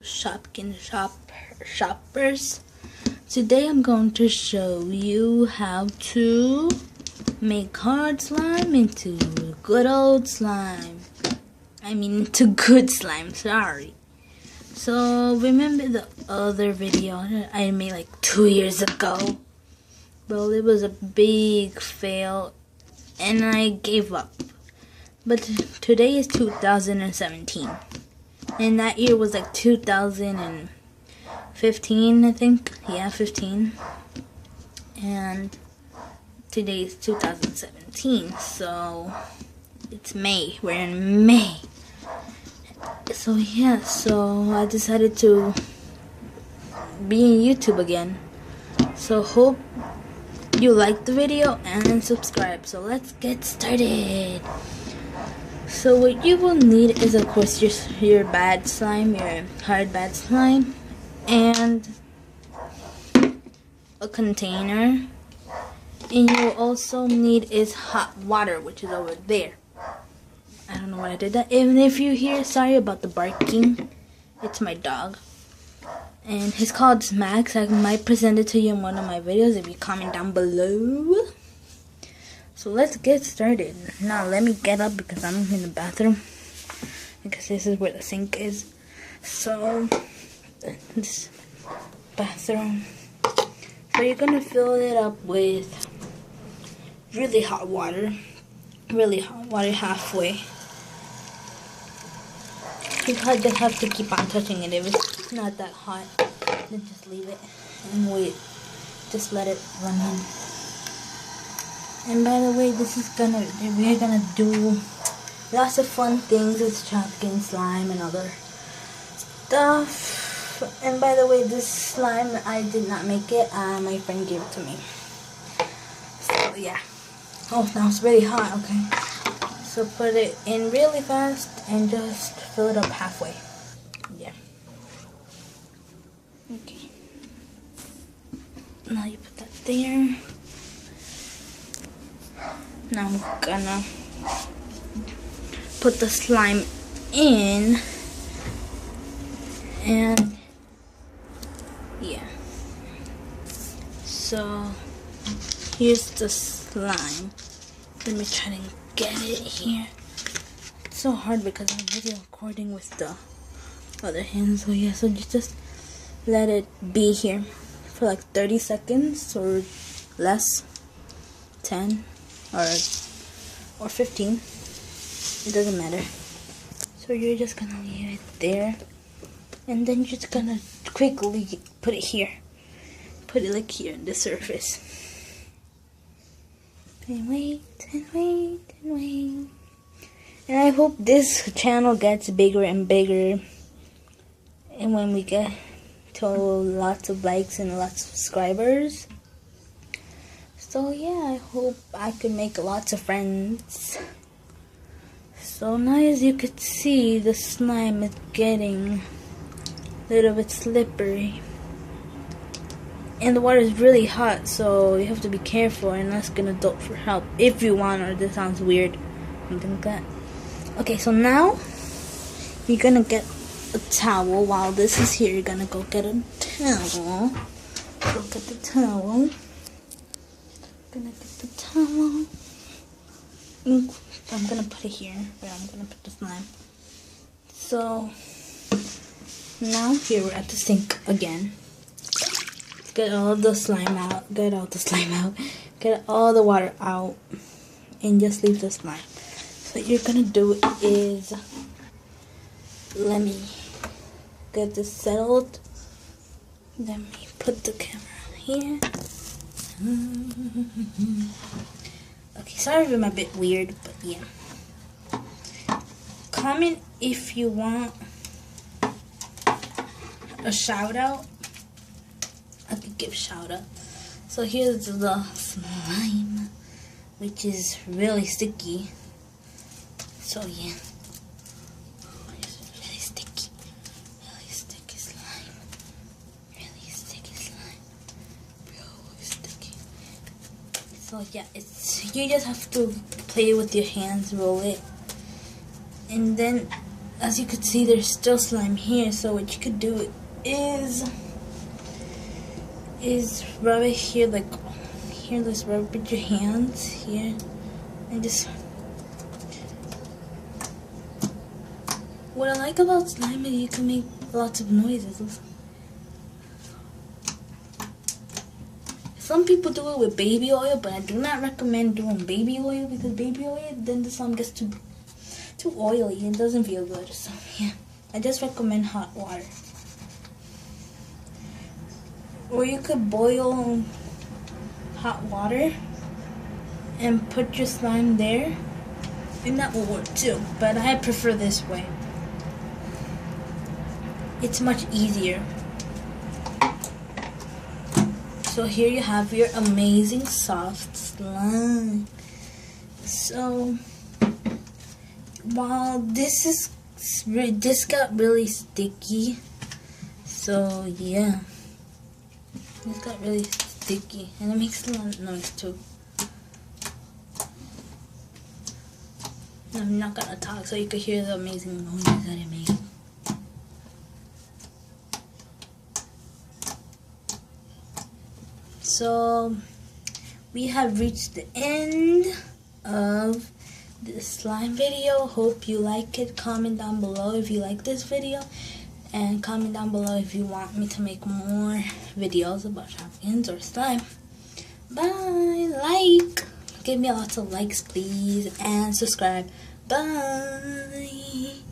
Shoppers. Today I'm going to show you how to make hard slime into good old slime. Into good slime, sorry. So remember the other video that I made like 2 years ago? Well, it was a big fail and I gave up. But today is 2017. And that year was like 2015, I think. Yeah, 15. And today is 2017. So it's May. We're in May. So yeah, so I decided to be in YouTube again. So hope you like the video and subscribe. So let's get started. So what you will need is, of course, your bad slime, your hard bad slime, and a container. And you will also need is hot water, which is over there. I don't know why I did that. And if you hear, sorry about the barking. It's my dog. And he's called Max. I might present it to you in one of my videos if you comment down below. So let's get started. Now let me get up because I'm in the bathroom. Because this is where the sink is. So, this bathroom. So you're going to fill it up with really hot water. Really hot water halfway. You just have to keep on touching it. If it's not that hot, then just leave it and wait. Just let it run in. And by the way, we're gonna do lots of fun things with shotgun slime and other stuff. And by the way, this slime, I did not make it. My friend gave it to me. So yeah. Oh, now it's really hot. Okay. So put it in really fast and just fill it up halfway. Yeah. Okay. Now you put that there. Now I'm gonna put the slime in, and yeah, so here's the slime. Let me try to get it here. It's so hard because I'm video recording with the other hand. So yeah, so just let it be here for like 30 seconds or less, 10 or 15. It doesn't matter. So you're just gonna leave it there, and then you're just gonna quickly put it here. Put it like here on the surface. And wait, and wait, and wait. And I hope this channel gets bigger and bigger. And when we get to lots of likes and lots of subscribers. So yeah, I hope I can make lots of friends. So now as you could see, the slime is getting a little bit slippery. And the water is really hot, so you have to be careful and ask an adult for help if you want, or this sounds weird. Something like that. Okay, so now you're gonna get a towel. While this is here, you're gonna go get a towel. Go get the towel. Gonna get the towel. I'm gonna put it here where I'm gonna put the slime. So now here we're at the sink again. Get all the slime out. Get all the slime out. Get all the water out, and just leave the slime. So what you're gonna do is, let me get this settled. Let me put the camera here. Okay, sorry if I'm a bit weird, but yeah. Comment if you want a shout out. I could give a shout out. So here's the slime, which is really sticky. So yeah. It's really sticky. Really sticky slime. Really sticky slime. Really sticky. So yeah, you just have to play with your hands, roll it, and then as you can see, there's still slime here. So what you could do is rub it here, like here. Let's rub it with your hands here, and just. What I like about slime is you can make lots of noises. Some people do it with baby oil, but I do not recommend doing baby oil because baby oil, then the slime gets too oily and doesn't feel good. So yeah, I just recommend hot water. Or you could boil hot water and put your slime there, and that will work too. But I prefer this way. It's much easier. So here you have your amazing soft slime. So while this got really sticky, so yeah, this got really sticky, and it makes a lot of noise too. I'm not gonna talk so you can hear the amazing noise that it makes. So we have reached the end of this slime video. Hope you like it. Comment down below if you like this video, and comment down below if you want me to make more videos about champions or slime. Bye. Give me lots of likes please, and subscribe. Bye.